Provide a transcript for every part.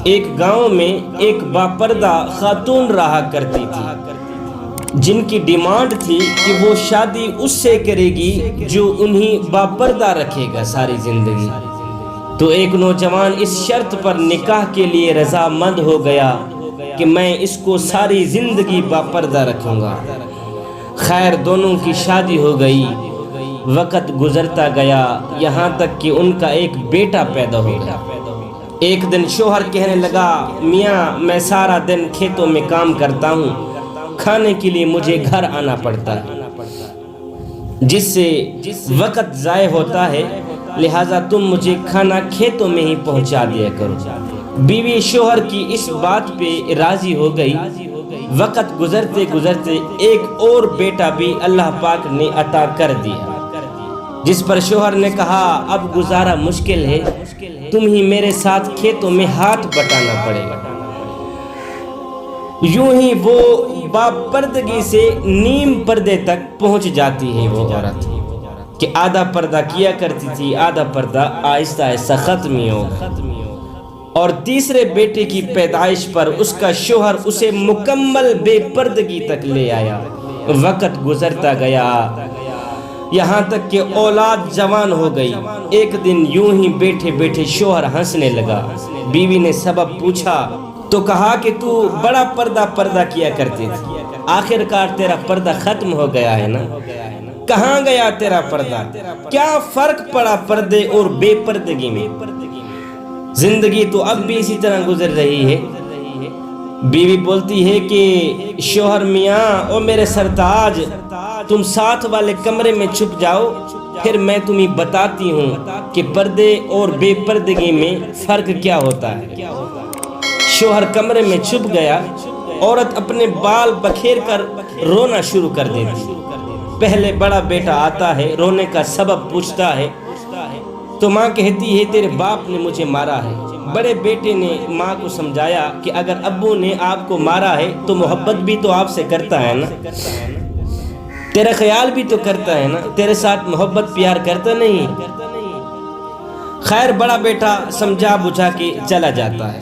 ایک گاؤں میں ایک باپردہ خاتون رہا کرتی تھی، جن کی ڈیمانڈ تھی کہ وہ شادی اس سے کرے گی جو انہیں باپردہ رکھے گا ساری زندگی۔ تو ایک نوجوان اس شرط پر نکاح کے لیے رضامند ہو گیا کہ میں اس کو ساری زندگی باپردہ رکھوں گا۔ خیر، دونوں کی شادی ہو گئی۔ وقت گزرتا گیا، یہاں تک کہ ان کا ایک بیٹا پیدا ہو گیا۔ ایک دن شوہر کہنے لگا، میاں میں سارا دن کھیتوں میں کام کرتا ہوں، کھانے کے لیے مجھے گھر آنا پڑتا ہے، جس سے وقت ضائع ہوتا ہے، لہٰذا تم مجھے کھانا کھیتوں میں ہی پہنچا دیا کرو۔ بیوی شوہر کی اس بات پہ راضی ہو گئی۔ وقت گزرتے گزرتے ایک اور بیٹا بھی اللہ پاک نے عطا کر دیا، جس پر شوہر نے کہا، اب گزارا مشکل ہے، تم ہی میرے ساتھ کھیتوں میں ہاتھ بٹانا پڑے گا۔ یوں ہی وہ باپردگی سے نیم پردے تک پہنچ جاتی ہے وہ عورت، کہ آدھا پردہ کیا کرتی تھی، آدھا پردہ آہستہ آہستہ ختم ہی ہوگا۔ اور تیسرے بیٹے کی پیدائش پر اس کا شوہر اسے مکمل بے پردگی تک لے آیا۔ وقت گزرتا گیا، یہاں تک کہ اولاد جوان ہو گئی۔ ایک دن یوں ہی بیٹھے بیٹھے شوہر ہنسنے لگا۔ بیوی نے سبب پوچھا تو کہا کہ تو بڑا پردہ کیا کرتی تھی، آخر کار تیرا پردہ ختم ہو گیا ہے نا؟ کہاں گیا تیرا پردہ؟ کیا فرق پڑا پردے اور بے پردگی میں؟ زندگی تو اب بھی اسی طرح گزر رہی ہے۔ بیوی بولتی ہے کہ شوہر میاں، او میرے سرتاج، تم ساتھ والے کمرے میں چھپ جاؤ، پھر میں تمہیں بتاتی ہوں کہ پردے اور بے پردگی میں فرق کیا ہوتا ہے۔ شوہر کمرے میں چھپ گیا۔ عورت اپنے بال بکھیر کر رونا شروع کر دیتی۔ پہلے بڑا بیٹا آتا ہے، رونے کا سبب پوچھتا ہے تو ماں کہتی ہے، تیرے باپ نے مجھے مارا ہے۔ بڑے بیٹے نے ماں کو سمجھایا کہ اگر ابو نے آپ کو مارا ہے تو محبت بھی تو آپ سے کرتا ہے نا، تیرا خیال بھی تو کرتا ہے نا، تیرے ساتھ محبت پیار کرتا نہیں۔ خیر، بڑا بیٹا سمجھا بجھا کے چلا جاتا ہے۔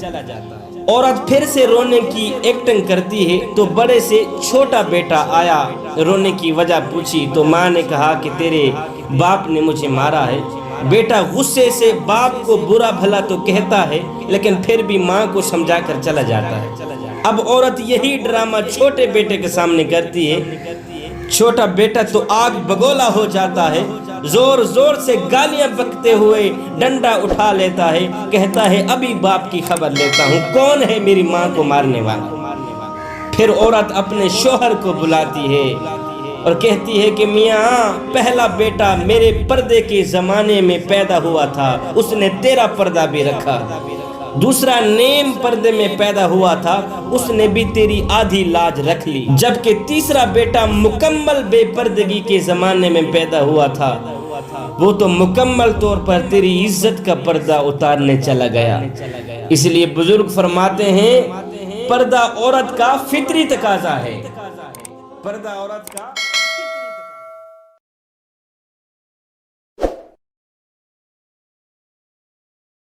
عورت پھر سے رونے کی ایکٹنگ کرتی ہے تو بڑے سے چھوٹا بیٹا آیا، رونے کی وجہ پوچھی تو ماں نے کہا کہ تیرے باپ نے مجھے مارا ہے۔ بیٹا غصے سے باپ کو برا بھلا تو کہتا ہے، لیکن پھر بھی ماں کو سمجھا کر چلا جاتا ہے۔ اب عورت یہی ڈرامہ چھوٹے بیٹے کے سامنے کرتی ہے۔ چھوٹا بیٹا تو آگ بگولا ہو جاتا ہے، زور زور سے گالیاں بکتے ہوئے ڈنڈا اٹھا لیتا ہے، کہتا ہے ابھی باپ کی خبر لیتا ہوں، کون ہے میری ماں کو مارنے والا۔ پھر عورت اپنے شوہر کو بلاتی ہے اور کہتی ہے کہ میاں، پہلا بیٹا میرے پردے کے زمانے میں پیدا ہوا تھا، اس نے تیرا پردہ بھی رکھا۔ دوسرا نیم پردے میں پیدا ہوا تھا، اس نے بھی تیری آدھی لاج رکھ لی، جبکہ تیسرا بیٹا مکمل بے پردگی کے زمانے میں پیدا ہوا تھا، وہ تو مکمل طور پر تیری عزت کا پردہ اتارنے چلا گیا۔ اس لیے بزرگ فرماتے ہیں، پردہ عورت کا فطری تقاضا ہے، پردہ عورت کا